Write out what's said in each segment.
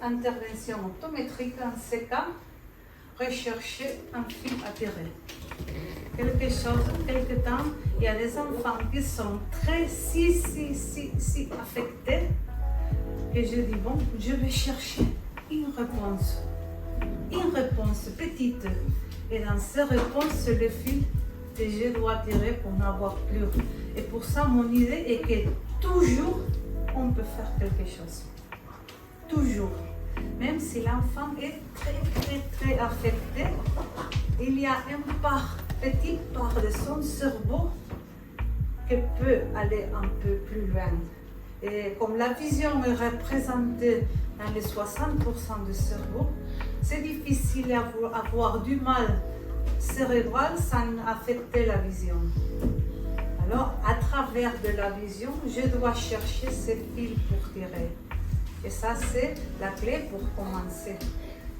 intervention optométrique, en ce cas, rechercher un fil à tirer. Quelque temps, il y a des enfants qui sont très si affectés que je dis, bon, je vais chercher une réponse petite. Et dans cette réponse, c'est le fil que je dois tirer pour n'avoir plus. Et pour ça, mon idée est que toujours, on peut faire quelque chose. Toujours. Même si l'enfant est très affecté, il y a une petite part de son cerveau qui peut aller un peu plus loin. Et comme la vision est représentée dans les 60% du cerveau, c'est difficile d'avoir du mal cérébral sans affecter la vision. Alors, à travers de la vision, je dois chercher ces fils pour tirer. Et ça, c'est la clé pour commencer.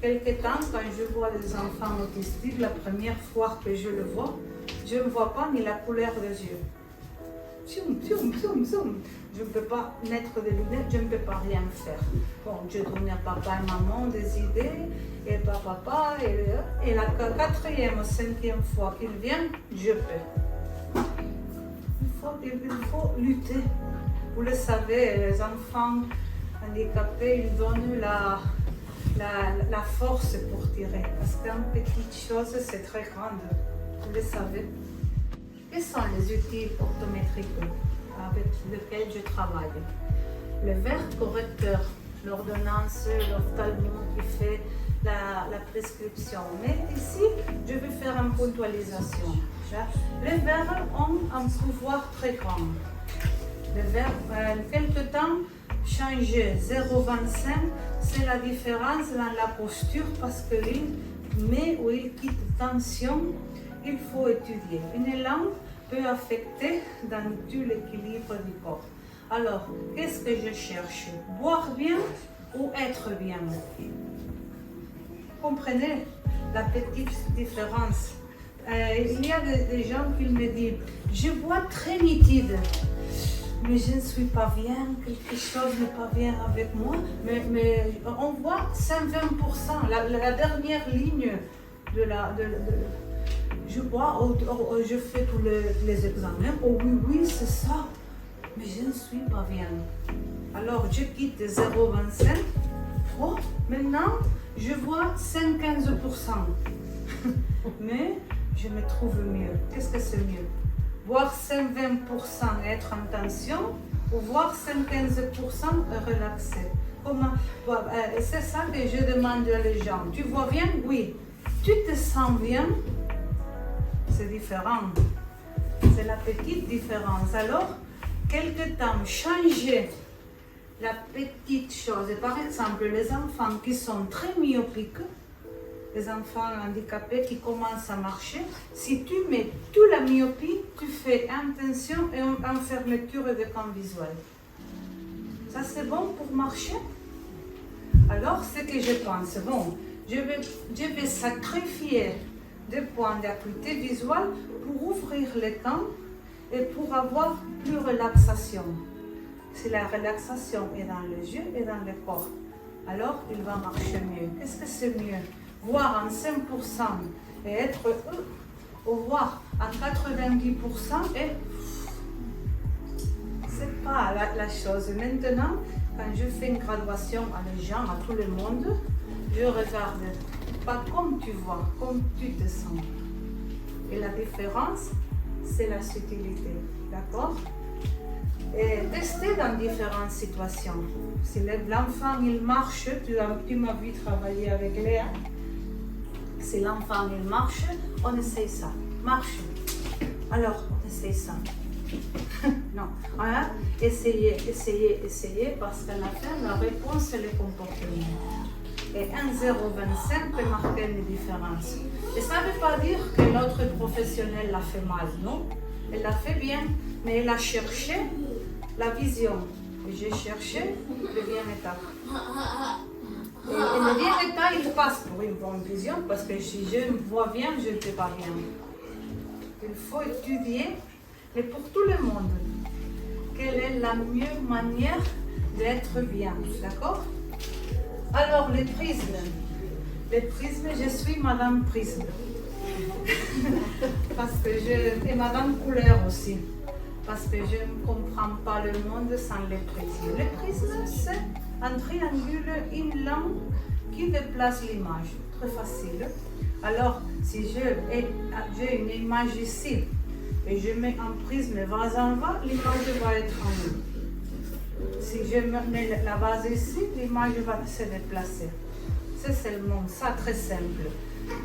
Quelque temps, quand je vois des enfants autistiques, la première fois que je le vois, je ne vois pas ni la couleur des yeux. Je ne peux pas mettre des lunettes, je ne peux pas rien faire. Bon, je donne à papa et maman des idées, et papa, et la quatrième ou cinquième fois qu'il vient, je peux. Il faut lutter. Vous le savez, les enfants handicapés, ils donnent la force pour tirer. Parce qu'une petite chose, c'est très grande. Vous le savez. Quels sont les outils optométriques avec lesquels je travaille? Le verre correcteur, l'ordonnance, l'ophtalmo qui fait la prescription. Mais ici, je vais faire une puntualisation. Les verres ont un pouvoir très grand. Le verre, en quelque temps, changer 0,25, c'est la différence dans la posture parce qu'il met ou il quitte tension. Il faut étudier. Une langue peut affecter dans tout l'équilibre du corps. Alors, qu'est-ce que je cherche? Boire bien ou être bien? Comprenez la petite différence. Il y a des gens qui me disent, je vois très nitide, mais je ne suis pas bien, quelque chose n'est pas bien avec moi, mais on voit 120%, la dernière ligne je vois, je fais tous les examens, oh oui, c'est ça, mais je ne suis pas bien. Alors, je quitte 0,25, oh, maintenant, je vois 115%, mais je me trouve mieux. Qu'est-ce que c'est mieux? Voir 120% et être en tension, ou voir 115% et relaxer? C'est ça que je demande aux gens. Tu vois bien? Oui. Tu te sens bien? C'est différent. C'est la petite différence. Alors, quelque temps, changer la petite chose. Par exemple, les enfants qui sont très myopiques, les enfants handicapés qui commencent à marcher, si tu mets toute la myopie, tu fais intention et une fermeture de camp visuel. Ça, c'est bon pour marcher? Alors, ce que je pense, bon, je vais sacrifier des points d'acuité visuelle pour ouvrir le camp et pour avoir plus de relaxation. Si la relaxation est dans les yeux et dans le corps, alors il va marcher mieux. Qu'est-ce que c'est mieux? Voir en 5% et être ou voir à 90% et c'est pas la chose. Maintenant, quand je fais une graduation à les gens, à tout le monde, je regarde pas comme tu vois, comme tu te sens. Et la différence, c'est la subtilité, d'accord? Et tester dans différentes situations. Si l'enfant il marche, tu m'as vu travailler avec Léa. Si l'enfant il marche, on essaye ça. Marche. Alors, on essaye ça. Non, voilà. Essayez, parce qu'à la fin, la réponse, c'est le comportement. Et 1,025 peut marquer une différence. Et ça ne veut pas dire que l'autre professionnel l'a fait mal, non? Elle l'a fait bien, mais elle a cherché la vision. Et j'ai cherché le bien-état. Et le bien-état, il passe pour une bonne vision, parce que si je me vois bien, je ne fais pas bien. Il faut étudier, mais pour tout le monde, quelle est la meilleure manière d'être bien, d'accord? Alors, les prismes. Les prismes, je suis Madame Prisme. Parce que et Madame Couleur aussi. Parce que je ne comprends pas le monde sans les prismes. Les prismes, c'est un triangule, une lampe qui déplace l'image. Très facile. Alors, si j'ai une image ici et je mets un prisme vase en bas, l'image va être en haut. Si je mets la vase ici, l'image va se déplacer. C'est seulement ça, très simple.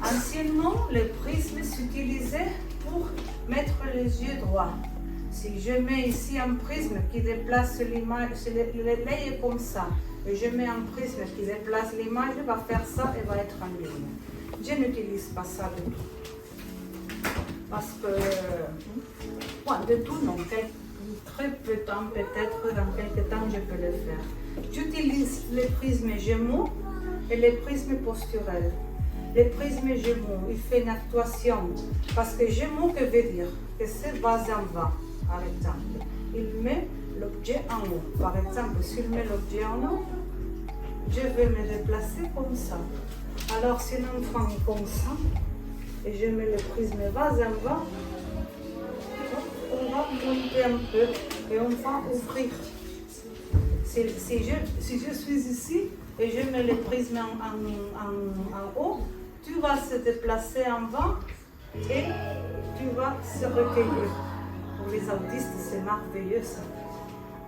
Anciennement, les prismes s'utilisaient pour mettre les yeux droits. Si je mets ici un prisme qui déplace l'image, l'œil est comme ça, et je mets un prisme qui déplace l'image, va faire ça et va être en ligne. Je n'utilise pas ça du tout. Parce que, de tout non, très peu de temps peut-être, dans quelques temps je peux le faire. J'utilise les prismes Gémeaux et les prismes posturels. Les prismes Gémeaux, il fait une actuation, parce que Gémeaux, que veut dire que c'est vase en bas, par exemple. Il met l'objet en haut. Par exemple, s'il met l'objet en haut, je vais me déplacer comme ça. Alors, si l'on prend comme ça, et je mets le prisme vase en bas, on va monter un peu et on va ouvrir. Si je suis ici et je mets le prisme en haut, tu vas se déplacer en bas et tu vas se recueillir. Pour les autistes, c'est merveilleux ça.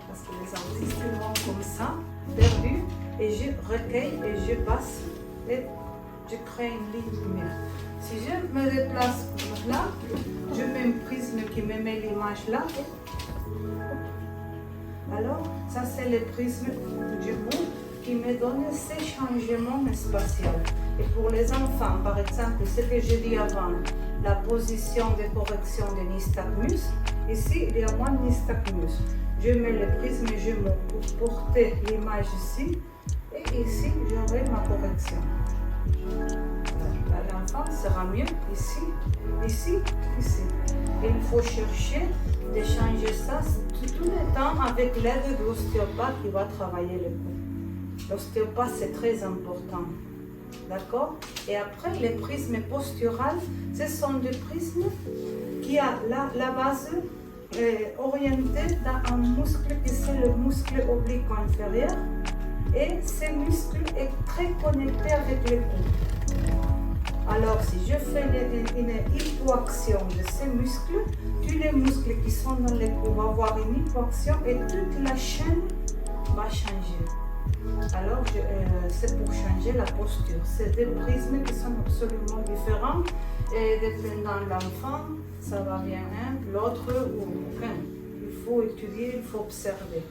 Parce que les autistes ils vont comme ça, perdus, et je recueille et je passe et je crée une ligne lumière. Si je me déplace là, je mets un prisme qui me met l'image là. Alors, ça c'est le prisme du Gémeaux qui me donne ces changements spatiaux. Et pour les enfants, par exemple, ce que j'ai dit avant, la position de correction de nystagmus, ici il y a moins de nystagmus. Je mets le prisme Gémeaux pour porter l'image ici, et ici j'aurai ma correction. L'enfant sera mieux ici, ici, ici. Et il faut chercher de changer ça tout le temps avec l'aide de l'ostéopathe qui va travailler le cou. L'ostéopathe c'est très important. D'accord? Et après, les prismes posturales, ce sont des prismes qui a la base orientée dans un muscle qui c'est le muscle oblique inférieur. Et ce muscle est très connecté avec le cou. Alors, si je fais une hypoaction de ces muscles, tous les muscles qui sont dans le cou vont avoir une hypoaction et toute la chaîne va changer. Alors, c'est pour changer la posture. C'est des prismes qui sont absolument différents et dépendant de l'enfant, ça va bien un, l'autre ou aucun. Il faut étudier, il faut observer.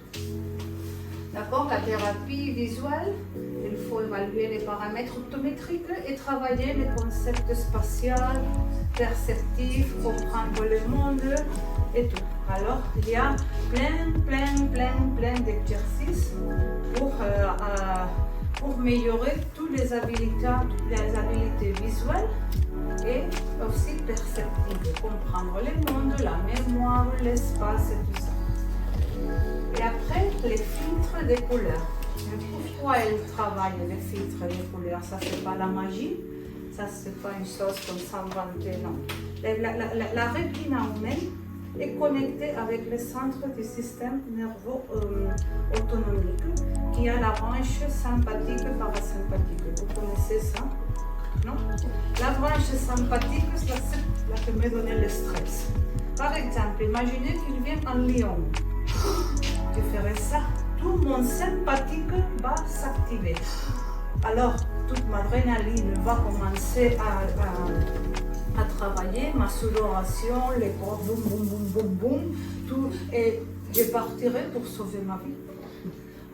D'accord? La thérapie visuelle, il faut évaluer les paramètres optométriques et travailler les concepts spatiaux, perceptifs, comprendre le monde et tout. Alors, il y a plein d'exercices pour améliorer toutes les habilités visuelles et aussi perceptives, comprendre le monde, la mémoire, l'espace et tout ça. Et après, les filtres des couleurs. Mais pourquoi elle travaille les filtres des couleurs? Ça, c'est pas la magie, ça, c'est pas une chose comme ça inventée, non. La rétine humaine est connectée avec le centre du système nerveux autonomique qui a la branche sympathique et parasympathique. Vous connaissez ça? Non? La branche sympathique, c'est la qui me donne le stress. Par exemple, imaginez qu'il vient en lion. Je ferai ça, tout mon sympathique va s'activer. Alors, toute ma adrénaline va commencer à travailler, ma sudoration, les corps, boum, tout, et je partirai pour sauver ma vie.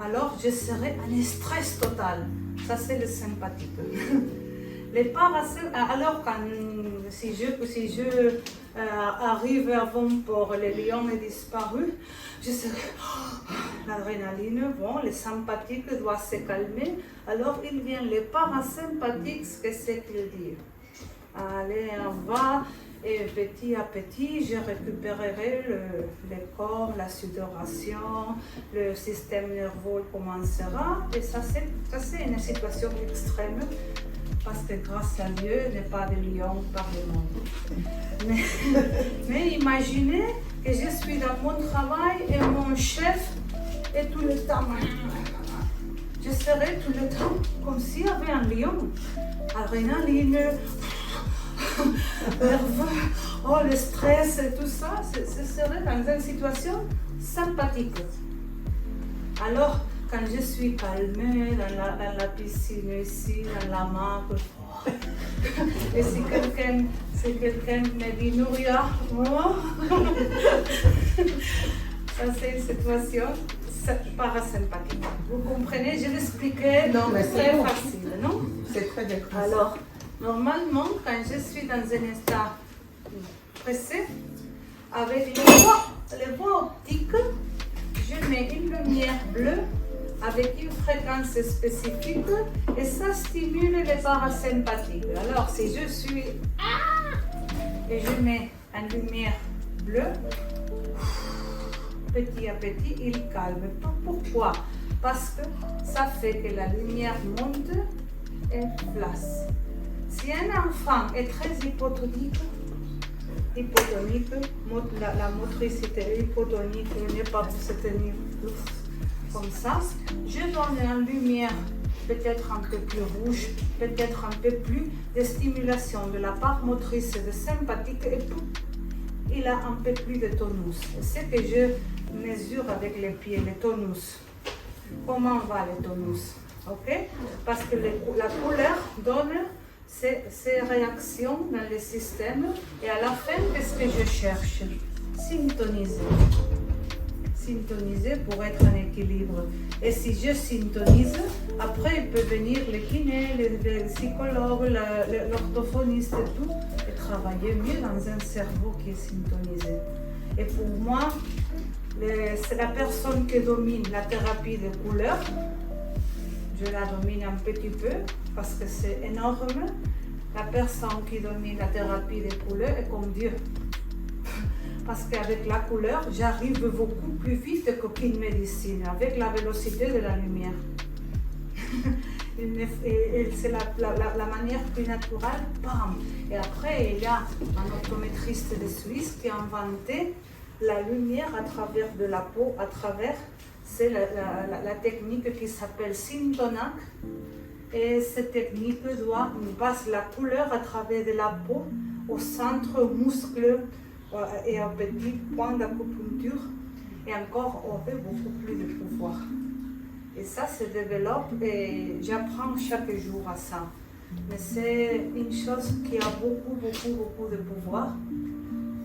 Alors, je serai en stress total. Ça, c'est le sympathique. Les parasympathiques, alors si je arrive avant pour le lion est disparu, je serai l'adrénaline, bon, le sympathique doit se calmer, alors il vient les parasympathiques, ce que c'est qu'il dit. Allez, on va, Et petit à petit, je récupérerai le corps, la sudoration, le système nerveux commencera. Et ça, c'est une situation extrême, parce que grâce à Dieu, il n'y a pas de lion par le monde. Mais imaginez que je suis dans mon travail et mon chef est tout le temps. Je serai tout le temps comme s'il y avait un lion. Adrénaline, nerveux, oh, le stress et tout ça, ce serait dans une situation sympathique. Alors, quand je suis calmée dans la piscine ici, dans la mar, et si quelqu'un me dit Nouria, oh. Ça c'est une situation parasympathique. Vous comprenez? Je l'expliquais, donc c'est très facile, non? C'est très bien. Alors, normalement, quand je suis dans un état pressé, avec les voies optiques, je mets une lumière bleue avec une fréquence spécifique et ça stimule les parasympathiques. Alors, si je suis et je mets une lumière bleue, petit à petit, il calme. Pourquoi? Parce que ça fait que la lumière monte et place. Si un enfant est très hypotonique, la motricité hypotonique n'est pas pour se tenir comme ça, je donne une lumière peut-être un peu plus rouge, peut-être un peu plus de stimulation de la part motrice et de sympathique et tout. Il a un peu plus de tonus. C'est que je mesure avec les pieds le tonus. Comment va le tonus? Ok? Parce que la couleur donne ces réactions dans le système et à la fin, qu'est-ce que je cherche? Syntoniser. Syntoniser pour être en équilibre. Et si je syntonise, après il peut venir le kiné, le psychologue, l'orthophoniste et tout, et travailler mieux dans un cerveau qui est syntonisé. Et pour moi, c'est la personne qui domine la thérapie de couleur. Je la domine un petit peu parce que c'est énorme. La personne qui domine la thérapie des couleurs est comme Dieu. Parce qu'avec la couleur, j'arrive beaucoup plus vite qu'aucune médecine, avec la vélocité de la lumière. Et c'est la manière plus naturelle, bam. Et après, il y a un optométriste de Suisse qui a inventé la lumière à travers de la peau, c'est la technique qui s'appelle Syntonac. Et cette technique passe la couleur à travers de la peau au centre muscle et un petit point d'acupuncture. Et encore, on fait beaucoup plus de pouvoir. Et ça se développe et j'apprends chaque jour à ça. Mais c'est une chose qui a beaucoup de pouvoir.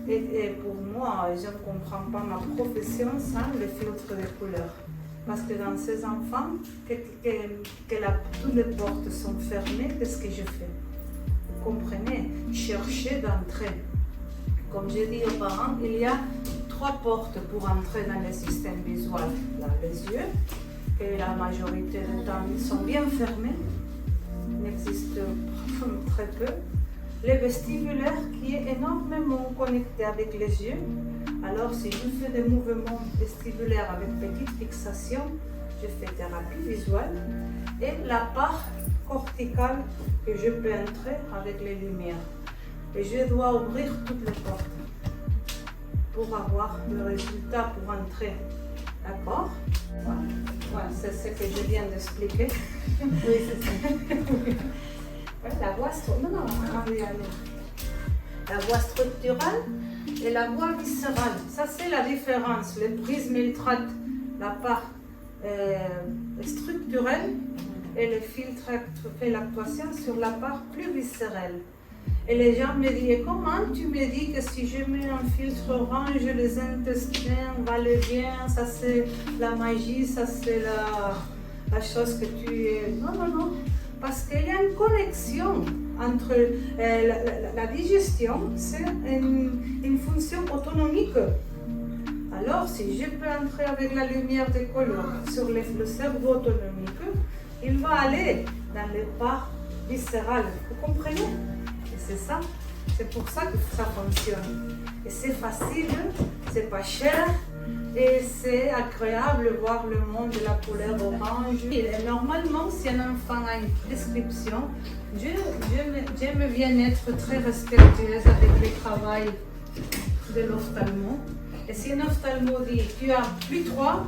Et pour moi, je ne comprends pas ma profession sans le filtre de couleur. Parce que dans ces enfants, toutes les portes sont fermées, qu'est-ce que je fais? Vous comprenez? Chercher d'entrer. Comme j'ai dit aux parents, il y a 3 portes pour entrer dans le système visuel. Là, les yeux, que la majorité du temps ils sont bien fermés, n'existent très peu. Le vestibulaire qui est énormément connecté avec les yeux. Alors si je fais des mouvements vestibulaires avec petite fixation, je fais thérapie visuelle. Et la part corticale que je peux entrer avec les lumières. Et je dois ouvrir toutes les portes pour avoir le résultat pour entrer. D'accord? Voilà, c'est ce que je viens d'expliquer. Oui, c'est ça. La voie La voie structurale et la voie viscérale. Ça, c'est la différence. Le prisme, il traite la part structurelle et le filtre fait l'actuation sur la part plus viscérale. Et les gens me disent, comment tu me dis que si je mets un filtre orange, les intestins valent bien, ça c'est la magie, ça c'est la chose que tu es... Non. Parce qu'il y a une connexion entre la digestion, c'est une fonction autonomique. Alors, si je peux entrer avec la lumière de couleur sur le cerveau autonomique, il va aller dans les parts viscérales. Vous comprenez? Et c'est ça. C'est pour ça que ça fonctionne. Et c'est facile, c'est pas cher et c'est agréable de voir le monde de la couleur orange. Et normalement, si un enfant a une prescription, j'aime bien être très respectueuse avec le travail de l'ophtalmo. Et si un ophtalmo dit tu as plus 3,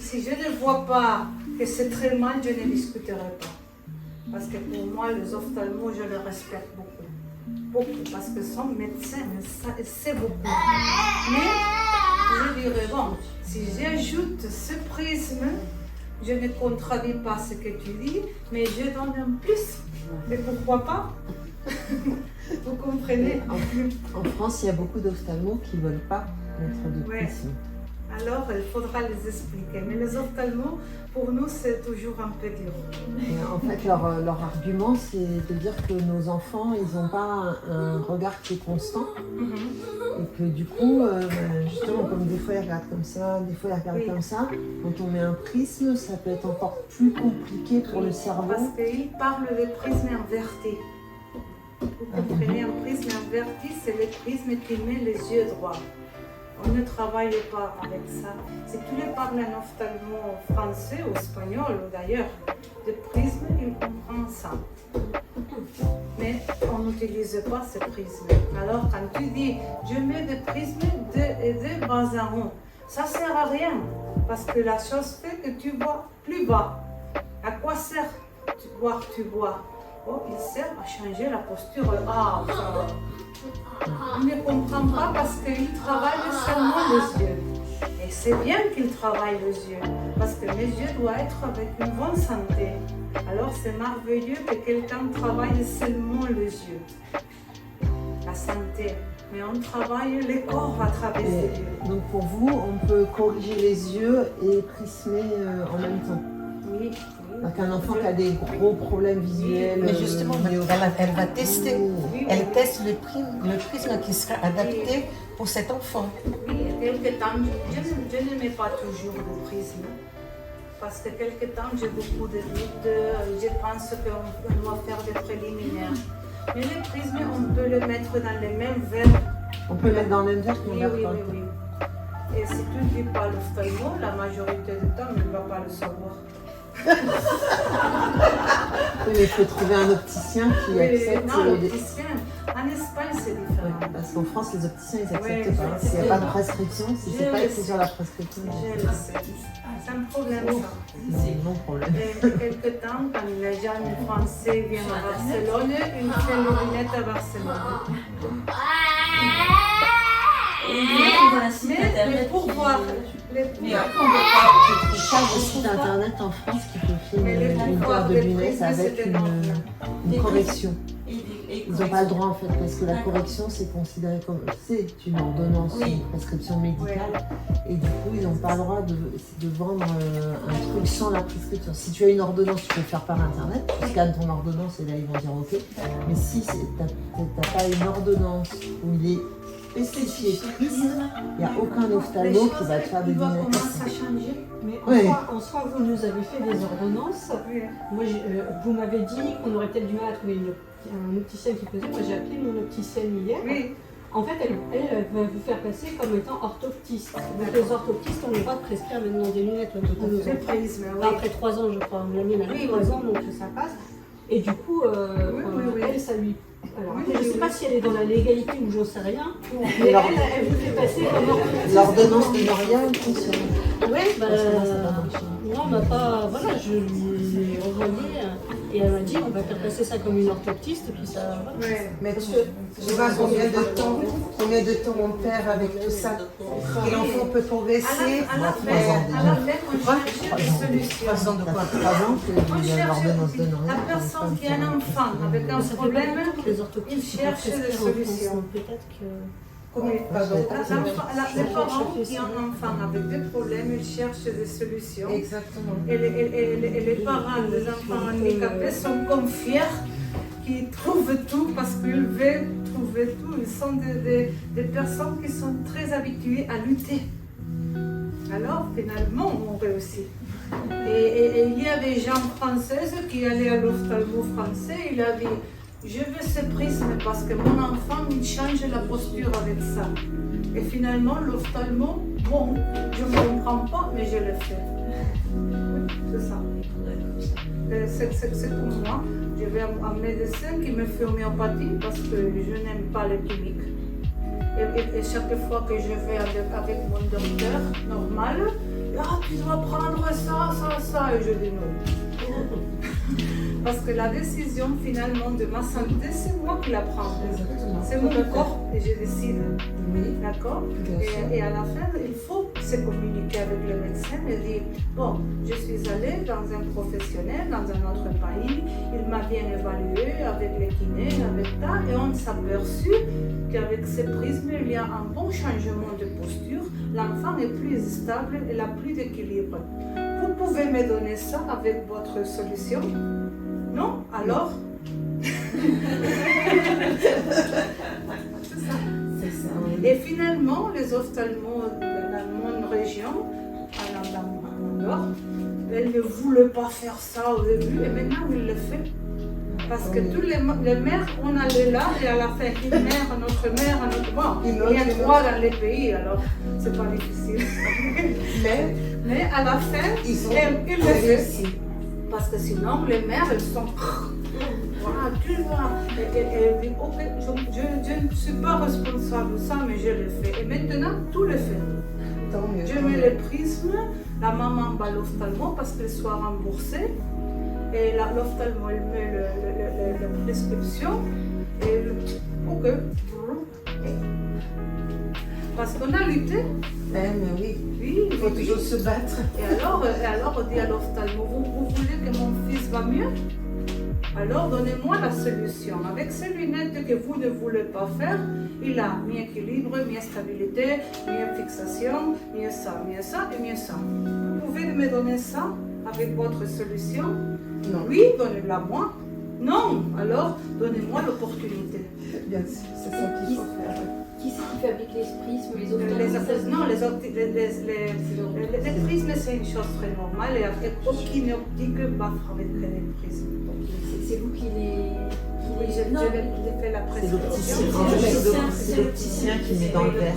si je ne vois pas que c'est très mal, je ne discuterai pas. Parce que pour moi, les ophtalmos, je les respecte beaucoup. Beaucoup, parce que son médecin, c'est beaucoup. Mais je dirais, bon, si j'ajoute ce prisme, je ne contredis pas ce que tu dis, mais je donne un plus. Mais pourquoi pas? Vous comprenez? En France, il y a beaucoup d'ophtalmos qui ne veulent pas mettre de prisme. Alors, il faudra les expliquer. Mais les ophtalmos, pour nous, c'est toujours un peu dur. Et en fait, leur argument, c'est de dire que nos enfants, ils n'ont pas un regard qui est constant. Et que du coup, justement, comme des fois ils regardent comme ça, des fois ils regardent comme ça, quand on met un prisme, ça peut être encore plus compliqué pour le cerveau. Parce qu'ils parlent de prisme inverti. Vous comprenez, un prisme inverti, c'est le prisme qui met les yeux droits. On ne travaille pas avec ça. Si tu lui parles un ophtalmo français ou espagnol ou d'ailleurs, de prisme, il comprend ça. Mais on n'utilise pas ce prisme. Alors quand tu dis, je mets des prismes de bas en haut, ça ne sert à rien. Parce que la chose fait que tu vois plus bas. À quoi sert tu vois? Oh, il sert à changer la posture. Ah, ça. Il ne comprend pas parce qu'il travaille seulement les yeux. Et c'est bien qu'il travaille les yeux, parce que mes yeux doivent être avec une bonne santé. Alors c'est merveilleux que quelqu'un travaille seulement les yeux. La santé. Mais on travaille le corps à travers les yeux. Donc pour vous, on peut corriger les yeux et prismer en même temps? Oui. Un enfant qui a des gros problèmes visuels. Mais justement, elle va tester. Elle teste le prisme qui sera adapté pour cet enfant. Oui, quelque temps, je ne mets pas toujours de prisme. Parce que quelque temps, j'ai beaucoup de doutes. Je pense qu'on doit faire des préliminaires. Mais le prisme, on peut le mettre dans les mêmes verres. On peut le mettre dans le même verre qu'on Oui. Et si tu ne dis pas l'ophtalmo, la majorité du temps, il ne va pas le savoir. Oui, mais il faut trouver un opticien qui accepte. Non, l'opticien. En Espagne, c'est différent. Oui, parce qu'en France, les opticiens, ils n'acceptent pas. S'il n'y a pas de prescription, si ce n'est pas écrit sur la prescription. Je le sais. C'est un problème, ça. C'est mon problème. Et quelque temps, quand les jeunes français viennent à Barcelone, ils font les lunettes à Barcelone. Mais pour voir Il y a un site internet en France qui peut filmer une paire de lunettes avec une correction. Ils n'ont pas le droit en fait, parce que la correction c'est considéré comme une ordonnance, une prescription médicale, et du coup ils n'ont pas le droit de vendre un truc sans la prescription. Si tu as une ordonnance, tu peux le faire par internet, tu scannes ton ordonnance et là ils vont dire ok, mais si tu n'as pas une ordonnance où il est spécifié prisme, il n'y a aucun ophtalmo qui va te faire des lunettes. Commence à changer. Mais en soi, vous nous avez fait des ordonnances. Moi, vous m'avez dit qu'on aurait peut-être du mal à trouver un opticien qui faisait. Moi, j'ai appelé mon opticienne hier. Oui. En fait, elle va vous faire passer comme étant orthoptiste. Donc, les orthoptistes ont le droit de prescrire maintenant des lunettes. Le prisme, oui. Après 3 ans, je crois. La mienne a 3 ans, donc ça passe. Et du coup, elle, ça lui... Alors, je ne sais pas si elle est dans la légalité ou j'en sais rien, mais elle vous fait passer comme orthoptiste. L'ordonnance de Marianne fonctionne. Oui, non, on m'a pas. Voilà, je lui ai envoyé et elle m'a dit on va faire passer ça comme une orthoptiste, puis ça. Voilà. Ouais, mais tu vois combien de temps on perd avec tout ça. Et l'enfant peut progresser. À la fin, on cherche des solutions. 3 ans de quoi? 3 ans qu'il y a l'ordonnance de Marianne. La personne qui a un enfant avec un problème, Les orthoptistes il cherche des solutions. Peut-être que. Les parents qui ont un enfant avec des problèmes, ils cherchent des solutions. Exactement. Et les parents des enfants handicapés sont comme fiers qu'ils trouvent tout parce qu'ils veulent trouver tout. Ils sont des personnes qui sont très habituées à lutter. Alors finalement, on réussit. Et il y a des gens françaises qui allaient à l'ophtalmo français, je veux ce prisme parce que mon enfant, il change la posture avec ça. Et finalement, l'ophtalmo, bon, je ne comprends pas, mais je le fais. C'est ça. C'est pour moi. Je vais à un médecin qui me fait homéopathie parce que je n'aime pas les chimiques. Et chaque fois que je vais avec mon docteur normal, ah, tu dois prendre ça, et je dis non. Parce que la décision finalement de ma santé, c'est moi qui la prends. C'est mon corps et je décide. D'accord? Et à la fin, il faut se communiquer avec le médecin et dire, bon, je suis allée dans un professionnel, dans un autre pays, il m'a bien évalué avec les kinés, avec ça, et on s'est aperçu qu'avec ce prisme, il y a un bon changement de posture, l'enfant est plus stable et a plus d'équilibre. Vous pouvez me donner ça avec votre solution? Non? Alors? C'est ça, oui. Et finalement, les ophtalmos dans mon région, à Nord, elles ne voulaient pas faire ça au début et maintenant ils le font. Parce que tous les mères, on allait là et à la fin, une mère, un autre mère, un autre. Bon, il y a 3 dans les pays, alors c'est pas difficile. Mais à la fin, ils le font. Parce que sinon, les mères, elles sont. Voilà, tu vas. Elle dit, ok, je ne suis pas responsable de ça, mais je le fais. Et maintenant, tout le fait. Je mets le prisme, la maman va l'ophtalmo parce qu'elle soit remboursée. Et l'ophtalmo, elle met la prescription. Et ok. Parce qu'on a lutté. Mais oui, il faut toujours se battre. Et alors on dit à l'ophtalmo, vous voulez que mon fils va mieux? Alors donnez-moi la solution. Avec ces lunettes que vous ne voulez pas faire, il a mieux équilibre, mieux stabilité, mieux fixation, mieux ça et mieux ça. Vous pouvez me donner ça avec votre solution? Non. Oui, donnez-la moi. Non, alors donnez-moi l'opportunité. Bien sûr, c'est ça qu'il faut faire. Qui c'est qui fabrique les prismes, les les prismes, c'est une chose très normale et avec aucune optique va fabriquer les prismes. C'est vous qui les... Oui, j'ai fait la prescription. C'est l'opticien qui met dans le verre.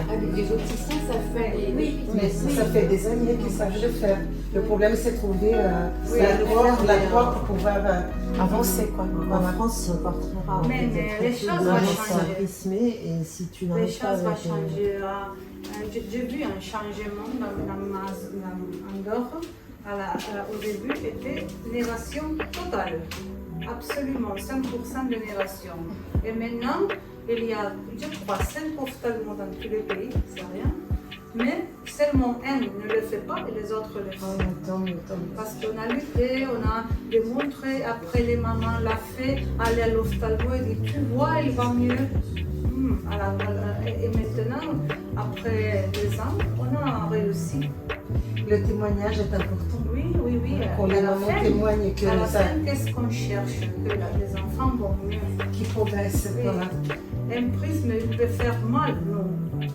Avec les opticiens, ça fait... Oui, mais ça fait des années qu'ils savent le faire. Le problème, c'est de trouver la croix pour pouvoir avancer. Quoi. En France, c'est encore très rare. Mais les choses vont changer. Prismé, et si tu Les n'arrives pas choses vont avec... changer. J'ai vu un changement en Andorre. Au début, était négation totale. Absolument, 100% de négation. Et maintenant, il y a, je crois, 5 ophtalmos dans tous les pays, c'est rien. Mais seulement un ne le fait pas et les autres le font. Parce qu'on a lutté, on a démontré, après les mamans l'ont fait, aller à l'ophtalmo et dit, tu vois, il va mieux. Et maintenant, après 2 ans, on a réussi. Le témoignage est important. Oui. Qu'on les mamans témoignent que à la fin, qu'est-ce qu'on cherche? Que les enfants vont mieux. Qui progressent. Oui. Voilà. Un prisme, il peut faire mal?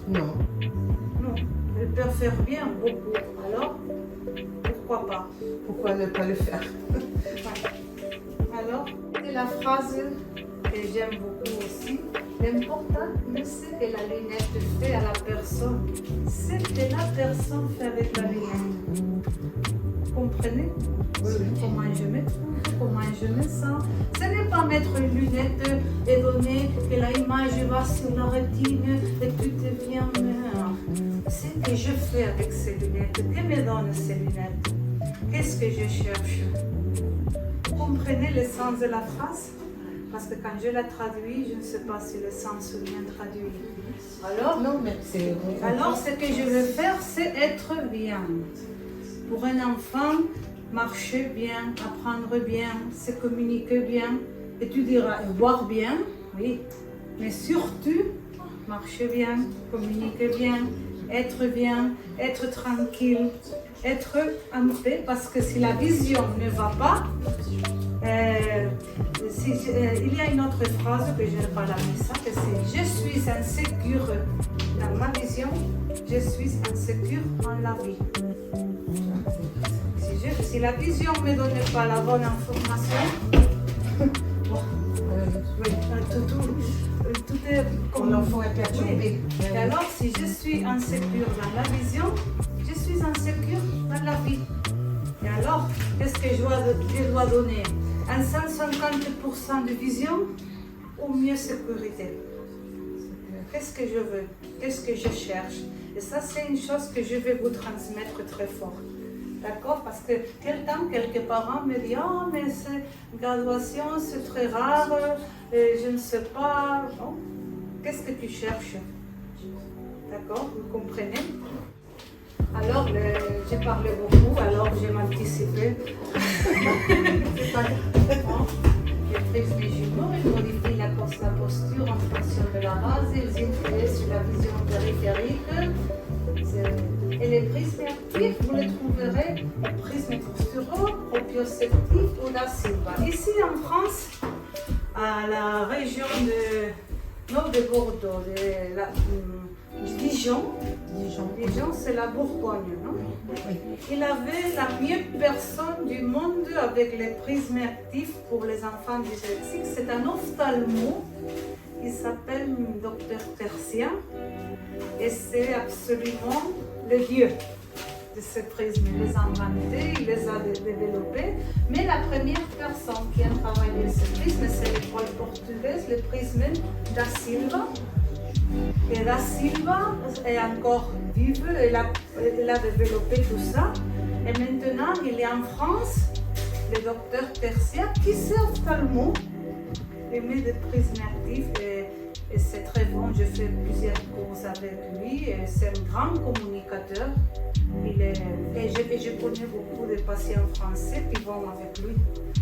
Non. Il peut faire bien beaucoup. Alors, pourquoi pas? Pourquoi ne pas le faire? Alors, c'est la phrase que j'aime beaucoup aussi. L'important, c'est ce que la lunette fait à la personne. C'est ce que la personne fait avec la lunette. Vous comprenez? Comment je me trouve, comment je me sens. Ce n'est pas mettre une lunette et donner que l'image va sur la rétine et tout devient meilleur. C'est ce que je fais avec ces lunettes. Que me donnent ces lunettes? Qu'est-ce que je cherche? Vous comprenez le sens de la phrase? Parce que quand je la traduis, je ne sais pas si le sens est bien traduit. Alors, ce que je veux faire, c'est être bien. Pour un enfant, marcher bien, apprendre bien, se communiquer bien, et tu diras voir bien, oui, mais surtout marcher bien, communiquer bien, être tranquille, être en paix, parce que si la vision ne va pas, il y a une autre phrase que je n'ai pas la mise, que c'est « Je suis insécure dans ma vision, je suis insécure en la vie ». Si la vision ne me donne pas la bonne information, Oui, tout est comme l'enfant est perturbé. Oui. Et alors, si je suis insécure dans la vision, je suis insécure dans la vie. Et alors, qu'est-ce que je dois donner? Un 150% de vision ou mieux sécurité? Qu'est-ce que je veux? Qu'est-ce que je cherche? Et ça, c'est une chose que je vais vous transmettre très fort. D'accord? Parce que quelques parents me disent « Oh, mais cette graduation, c'est très rare, je ne sais pas. » Non. Qu'est-ce que tu cherches? D'accord? Vous comprenez? Alors, j'ai parlé beaucoup, alors j'ai anticipé. Les prises du jumeau, ils modifient la posture en fonction de la base, ils influent sur la vision périphérique. Et les prismes actifs, vous les trouverez au prisme posturo, proprioceptif ou da Silva. Ici en France, à la région de nord de Bordeaux, de Dijon, c'est la Bourgogne, non? Oui. Il avait la meilleure personne du monde avec les prismes actifs pour les enfants dyslexiques. C'est un ophtalmo. Il s'appelle Dr Tertia. Et c'est absolument le dieu de ces prismes. Il les a inventés, il les a développés. Mais la première personne qui a travaillé ce prisme, c'est l'école portugaise, le prisme da Silva. Et da Silva est encore vive, elle a développé tout ça. Et maintenant, il est en France, le docteur Tertia, qui c'est ophtalmo. Il met des prismes actifs et c'est très bon. Je fais plusieurs cours avec lui et c'est un grand communicateur. Je connais beaucoup de patients français qui vont avec lui.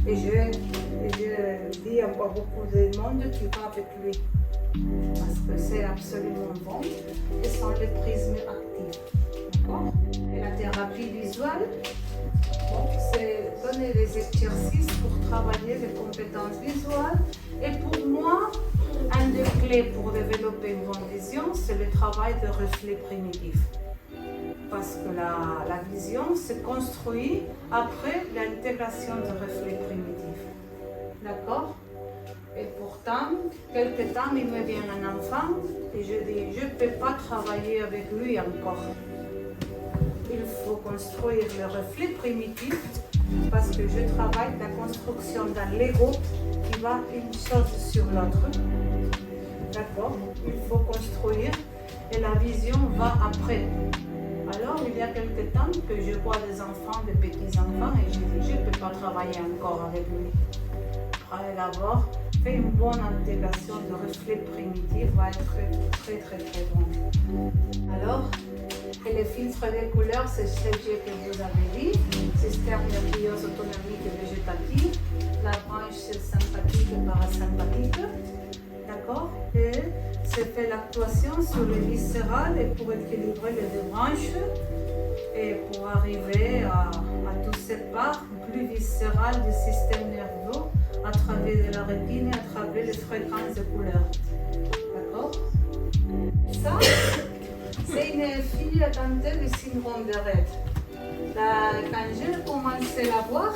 Et je dis à beaucoup de monde qui va avec lui. Parce que c'est absolument bon. Et sont les prismes actifs. D'accord? Et la thérapie visuelle, c'est donner des exercices pour travailler les compétences visuelles. Et pour moi, un des clés pour développer une bonne vision, c'est le travail de reflet primitif. Parce que la vision se construit après l'intégration de reflets primitifs. D'accord? Et pourtant, quelque temps, il me vient un enfant et je dis, je ne peux pas travailler avec lui encore. Il faut construire le reflet primitif parce que je travaille la construction d'un Lego qui va une chose sur l'autre. D'accord? Il faut construire et la vision va après. Alors, il y a quelque temps que je vois des enfants, des petits-enfants et je dis, je ne peux pas travailler encore avec lui. Après l'avoir fait une bonne intégration de reflets primitifs va être très bon. Alors, et le filtre des couleurs, c'est ce que vous avez dit, système nerveux autonomique et végétatif, la branche sympathique et parasympathique, d'accord? Et c'est fait l'actuation sur le viscéral et pour équilibrer les deux branches et pour arriver à toutes ces parts plus viscérales du système nerveux à travers de la rétine et à travers les fréquences de couleurs. D'accord? Ça, c'est une fille atteinte du syndrome de Rett. Quand j'ai commencé à la voir,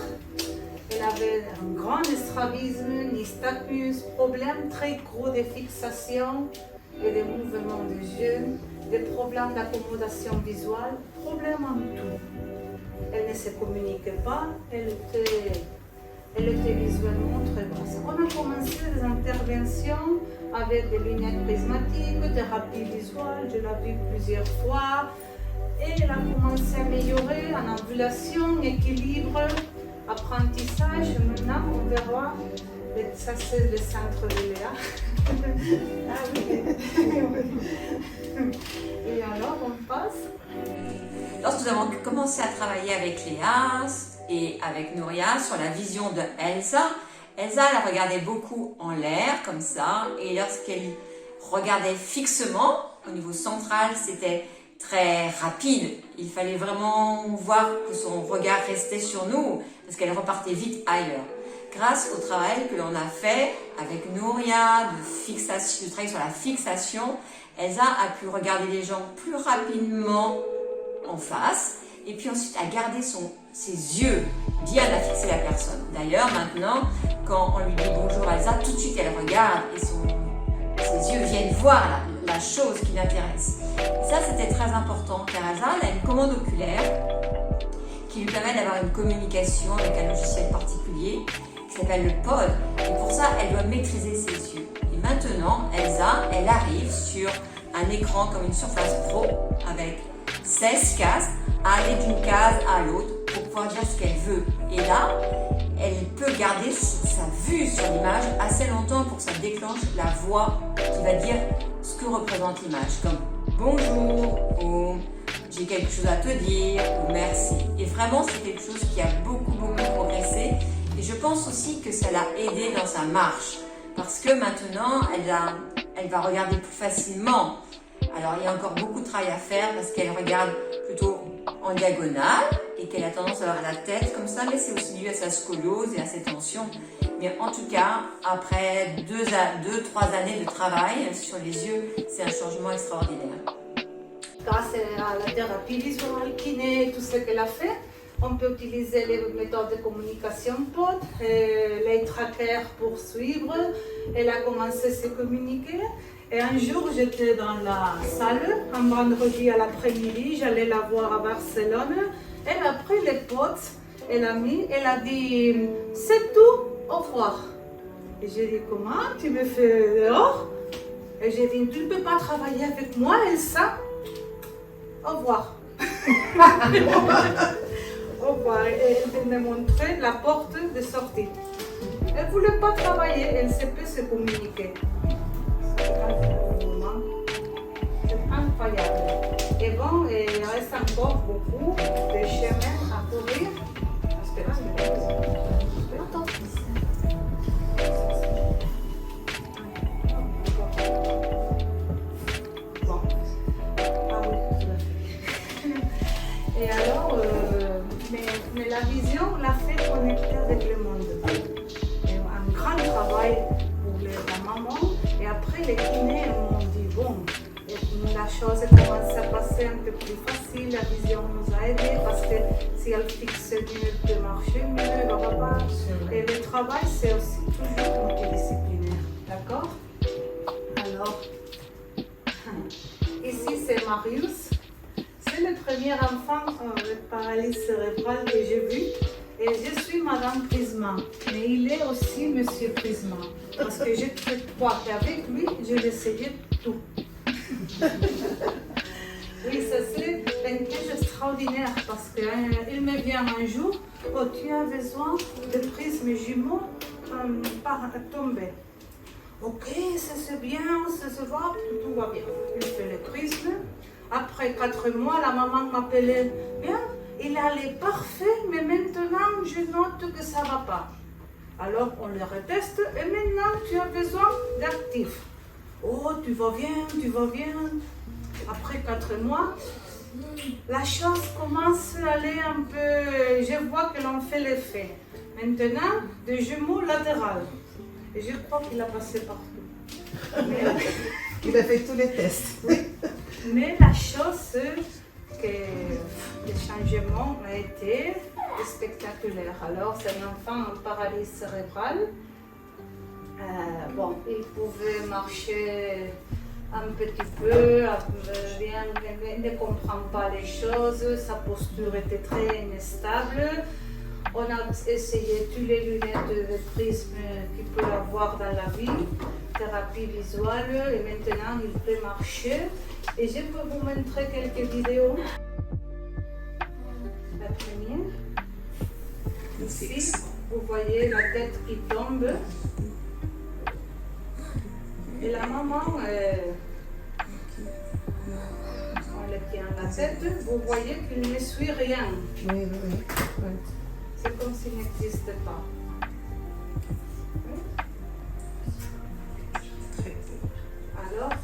elle avait un grand strabisme, nystagmus, problème très gros de fixation et de mouvement des yeux, des problèmes d'accommodation visuelle, problèmes en tout. Elle ne se communiquait pas, elle était visuellement très basse. On a commencé des interventions avec des lunettes prismatiques, thérapie visuelle, je l'ai vue plusieurs fois. Et elle a commencé à améliorer en ambulation, équilibre, apprentissage. Maintenant, on verra, ça c'est le centre de Léa. Ah oui. Et alors, on passe. Lorsque nous avons commencé à travailler avec Léa et avec Nouria sur la vision de Elsa, elle regardait beaucoup en l'air, comme ça, et lorsqu'elle regardait fixement, au niveau central, c'était très rapide. Il fallait vraiment voir que son regard restait sur nous, parce qu'elle repartait vite ailleurs. Grâce au travail que l'on a fait avec Nouria, de travail sur la fixation, Elsa a pu regarder les gens plus rapidement en face et puis ensuite à garder ses yeux bien à fixer la personne. D'ailleurs, maintenant, quand on lui dit bonjour Elsa, tout de suite elle regarde et ses yeux viennent voir la chose qui l'intéresse. Ça, c'était très important car Elsa, elle a une commande oculaire qui lui permet d'avoir une communication avec un logiciel particulier qui s'appelle le POD. Et pour ça, elle doit maîtriser ses yeux. Et maintenant, Elsa, elle arrive sur un écran comme une Surface Pro avec 16 cases, à aller d'une case à l'autre pour pouvoir dire ce qu'elle veut. Et là, elle peut garder sa vue sur l'image assez longtemps pour que ça déclenche la voix qui va dire ce que représente l'image, comme bonjour ou j'ai quelque chose à te dire ou merci. Et vraiment, c'est quelque chose qui a beaucoup progressé. Et je pense aussi que ça l'a aidée dans sa marche. Parce que maintenant, elle va regarder plus facilement. Alors, il y a encore beaucoup de travail à faire parce qu'elle regarde plutôt en diagonale et qu'elle a tendance à avoir la tête comme ça, mais c'est aussi dû à sa scoliose et à ses tensions. Mais en tout cas, après 2-3 années de travail sur les yeux, c'est un changement extraordinaire. Grâce à la thérapie visuelle, kiné, tout ce qu'elle a fait, on peut utiliser les méthodes de communication POD, les trackers pour suivre. Elle a commencé à se communiquer. Et un jour, j'étais dans la salle, un vendredi à l'après-midi, j'allais la voir à Barcelone. Elle a pris les potes, elle a dit « c'est tout, au revoir ». Et j'ai dit « comment, tu me fais dehors ?» Et j'ai dit « tu ne peux pas travailler avec moi, Elsa ?» Au revoir. Au revoir. Et elle me montrait la porte de sortie. Elle ne voulait pas travailler, elle ne sait pas se communiquer. C'est incroyable. Et bon, il reste encore beaucoup de chemin à courir. Bon. Ah oui, tout à fait. Et alors, mais la vision l'a fait connecter avec le monde. Et un grand travail pour la maman. Et après, les kinés m'ont dit, bon, la chose commence à passer un peu plus facile, la vision nous a aidés parce que si elle fixe mieux, elle peut marcher mieux, blablabla. Et le travail, c'est aussi toujours multidisciplinaire, d'accord? Alors, ici c'est Marius, c'est le premier enfant avec paralysie cérébrale que j'ai vu. Et je suis Madame Prisma, mais il est aussi Monsieur Prisma, parce que j'ai fait trois. Et avec lui, je l'essayais tout. Oui, ça c'est une chose extraordinaire, parce qu'il me vient un jour, oh, tu as besoin de prismes jumeaux par tomber. Ok, ça c'est bien, ça se voit, tout va bien. Il fait le prisme. Après 4 mois, la maman m'appelait, bien. Il allait parfait, mais maintenant je note que ça ne va pas. Alors on le reteste et maintenant tu as besoin d'actifs. Oh, tu vas bien, tu vas bien. Après 4 mois, la chose commence à aller un peu. Je vois que l'on fait l'effet. Maintenant, des jumeaux latérales. Et je crois qu'il a passé partout. Mais, il a fait tous les tests. Oui, mais la chose, c'est que le changement a été spectaculaire. Alors, c'est un enfant en paralysie cérébrale. Bon, il pouvait marcher un petit peu, il ne comprend pas les choses, sa posture était très instable. On a essayé toutes les lunettes de prisme qu'il peut avoir dans la vie, thérapie visuelle, et maintenant il peut marcher. Et je peux vous montrer quelques vidéos. La première. Ici, vous voyez la tête qui tombe. Et la maman, on le tient la tête. Vous voyez qu'il ne suit rien. Oui. C'est comme s'il n'existe pas. Alors,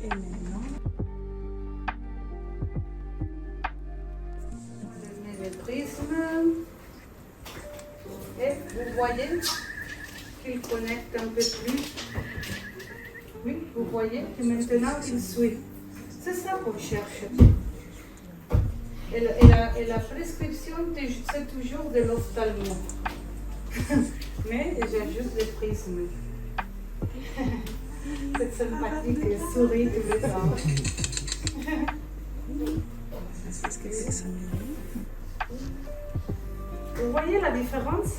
et maintenant, on met le prisme et vous voyez qu'il connecte un peu plus Oui, vous voyez que maintenant il suit. C'est ça qu'on cherche. Et la prescription, c'est toujours de l'ophtalmo. Mais j'ajoute des prismes. C'est sympathique, elle sourit tous les temps. Vous voyez la différence?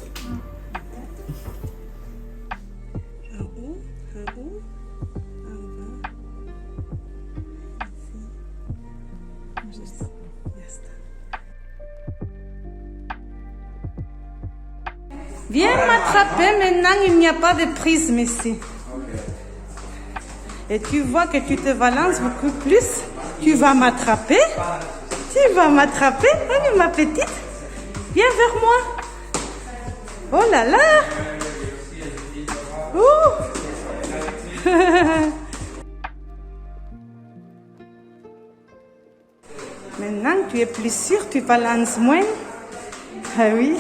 Viens m'attraper, maintenant il n'y a pas de prisme ici. Et tu vois que tu te balances beaucoup plus. Tu vas m'attraper. Tu vas m'attraper. Allez ma petite. Viens vers moi. Oh là là. Ouh. Maintenant tu es plus sûr, tu balances moins. Ah oui.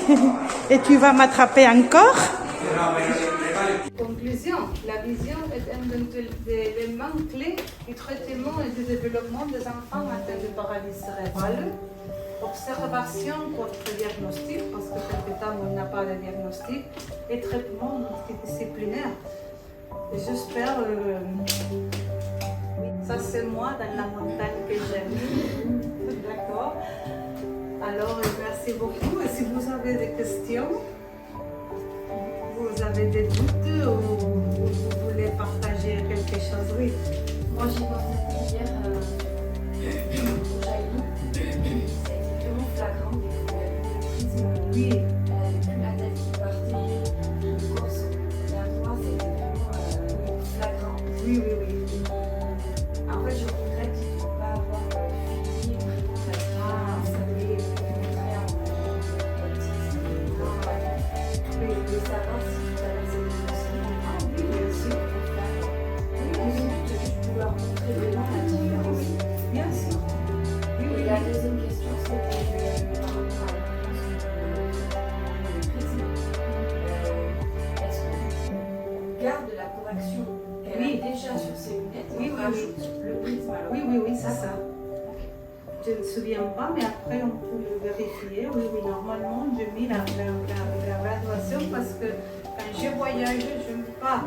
Et tu vas m'attraper encore. Conclusion, la vision est un des éléments clés du traitement et du développement des enfants atteints de paralysie cérébrale. Observation contre diagnostic, parce que quelque temps on n'a pas de diagnostic, et traitement multidisciplinaire. Et j'espère, ça c'est moi dans la montagne que j'aime. D'accord. Alors merci beaucoup. Et si vous avez des questions, vous avez des doutes ou vous voulez partager quelque chose, oui. Moi j'ai pensé hier au Jaïlou, ça a été vraiment flagrant, le prisme, Oui. elle avait plus la tête qui partait, le course, la voix c'était vraiment flagrant. Oui, oui, oui. En fait je regrette de ne pas avoir fini une présentation, savoir montrer en autisme, Oui, de savoir si tout à l'heure c'était possible. ah, oui, bien sûr. De juste pouvoir montrer vraiment la différence. Bien sûr. Oui, Et oui. la deuxième question, c'était par rapport à le prisme. Est-ce qu'on garde la correction qu'elle Oui. a déjà sur ses lunettes Oui, et on oui, rajoute le prisme alors? Oui, oui, oui, c'est ça. Je ne me souviens pas, mais après on peut le vérifier. Oui, oui, normalement, je mets la graduation parce que quand je voyage, je ne mets pas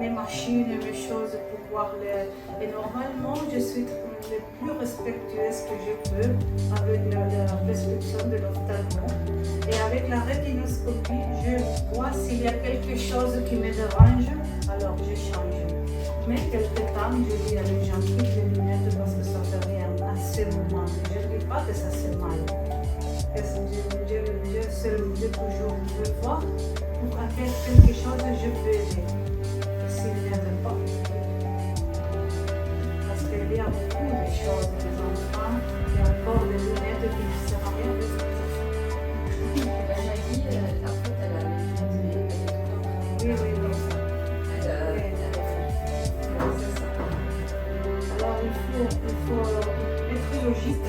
mes machines, mes choses pour voir les... Et normalement, je suis le plus respectueuse que je peux avec la prescription de l'ophtalmo. Et avec la rétinoscopie, je vois s'il y a quelque chose qui me dérange, alors je change. Mais quelque temps, je dis à les gens quitte les lunettes parce que ça fait rien à ce moment. Je ne dis pas que ça c'est mal. Je toujours veux voir pour quelque chose je peux aider. Et s'il n'y avait pas, parce qu'il y a beaucoup de choses, des enfants, il y a encore des lunettes qui ne servent à rien de ça. La Jackie, en fait, elle a les lunettes, mais elle est tout le temps en train de Oui, oui, oui. Elle a C'est ça. Alors il faut être logique.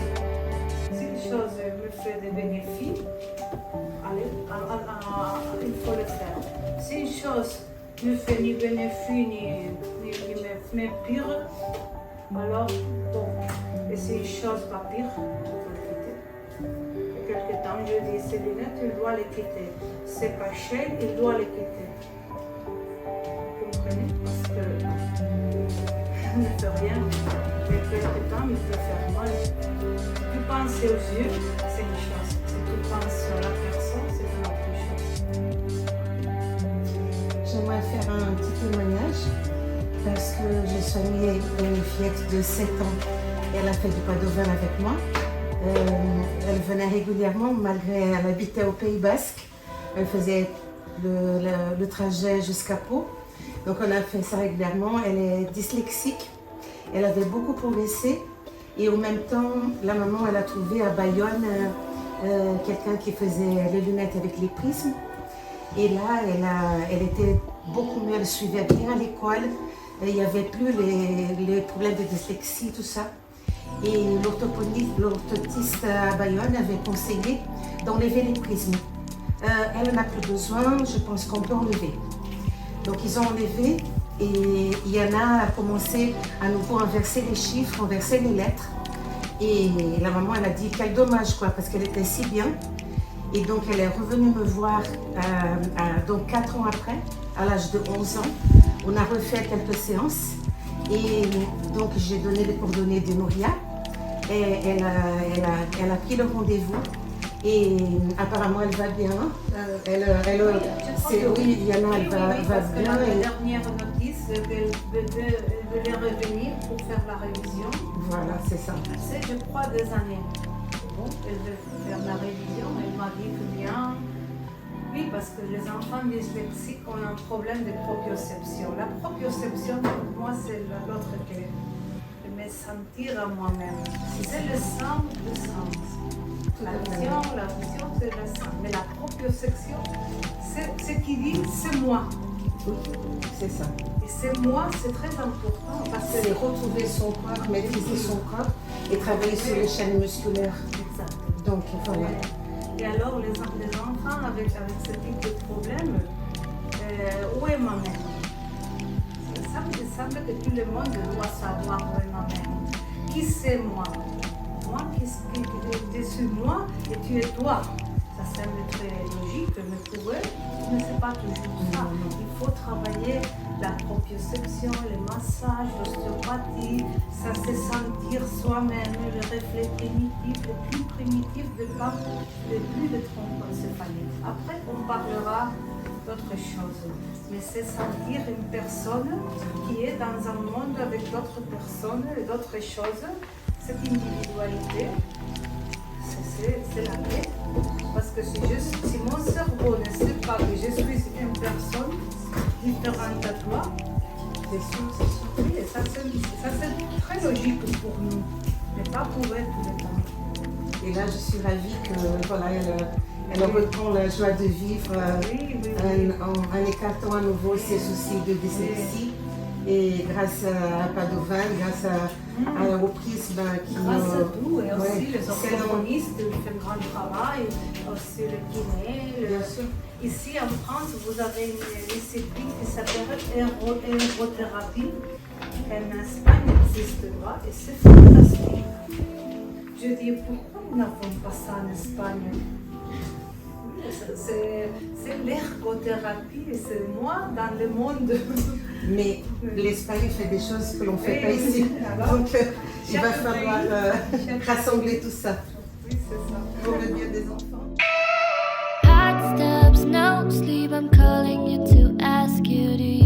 Si une chose me fait des bénéfices, allez, il faut le faire. Si une chose ne fait ni bénéfice ni me pire, alors bon. Et si une chose pas pire, il faut le quitter. Et quelque temps, je dis, ces lunettes, il doit les quitter. C'est pas cher, il doit les quitter. Vous comprenez? Parce que ne fait rien, mais quelque temps il peut faire mal. Si tu penses aux yeux, c'est une chose. Si tu penses à la personne, c'est une autre chose. J'aimerais faire un petit témoignage parce que j'ai soigné une fillette de 7 ans. Elle a fait du padovan avec moi. Elle venait régulièrement malgré elle habitait au Pays Basque. Elle faisait le trajet jusqu'à Pau. Donc on a fait ça régulièrement. Elle est dyslexique. Elle avait beaucoup progressé. Et en même temps, la maman, elle a trouvé à Bayonne quelqu'un qui faisait les lunettes avec les prismes. Et là, elle était beaucoup mieux. Elle suivait bien à l'école. Il n'y avait plus les problèmes de dyslexie, tout ça. Et l'orthotiste à Bayonne avait conseillé d'enlever les prismes. Elle n'a plus besoin, je pense qu'on peut enlever. Donc ils ont enlevé Et Yana a commencé à nouveau inverser les chiffres, inverser les lettres. Et la maman, elle a dit quel dommage, quoi, parce qu'elle était si bien. Et donc, elle est revenue me voir donc 4 ans après, à l'âge de 11 ans. On a refait quelques séances. Et donc, j'ai donné les coordonnées de Nouria. Et elle a pris le rendez-vous. Et apparemment, elle va bien. Oui, Yana, elle va bien. La dernière notice, elle devait revenir pour faire la révision. Voilà, c'est ça. C'est, je crois, des années. Bon, elle veut faire la révision. Elle m'a dit que bien. Oui, parce que les enfants dyslexiques ont un problème de proprioception. La proprioception, pour moi, c'est l'autre clé. De me sentir à moi-même. C'est le sens. La vision, c'est le sens. Mais la proprioception, c'est ce qui dit, c'est moi. Oui, c'est ça. Et c'est moi, c'est très important. Parce que c'est retrouver son corps, maîtriser son corps et travailler sur les chaînes musculaires. Exactement. Donc, voilà. Et alors, les enfants avec ce type de problème, où est ma mère? Ça me semble que tout le monde doit savoir où est ma mère. Qui c'est moi? Moi, je suis moi et tu es toi. Ça semble très logique, mais pour eux, c'est pas toujours ça. Il faut travailler la proprioception, les massages, l'ostéopathie, ça c'est sentir soi-même, le réflexe primitif, le plus primitif de pas, le plus de trombocéphalique. Après, on parlera d'autres choses. Mais c'est sentir une personne qui est dans un monde avec d'autres personnes et d'autres choses. Cette individualité, c'est la clé. Parce que si mon cerveau ne sait pas que je suis une personne différente à toi, c'est sûr. Oui, et ça c'est très logique pour nous, mais pas pour elle tout le temps. Et là, je suis ravie que voilà, elle reprend la joie de vivre en écartant à nouveau ses soucis de dyslexie. Et grâce à Padovan, grâce au prisme qui grâce à tout, et aussi les orthophonistes qui font un grand travail, aussi le kiné. Ici en France, vous avez une discipline qui s'appelle aérothérapie. En Espagne, elle n'existe pas et c'est fantastique. Je dis, pourquoi nous n'avons pas ça en Espagne? C'est l'ergothérapie, c'est moi dans le monde. Mais l'Espagne fait des choses que l'on ne fait pas ici. Donc il va falloir rassembler tout ça. Oui, c'est ça. Pour le bien des enfants. Hot steps, no sleep. I'm calling you to ask you, do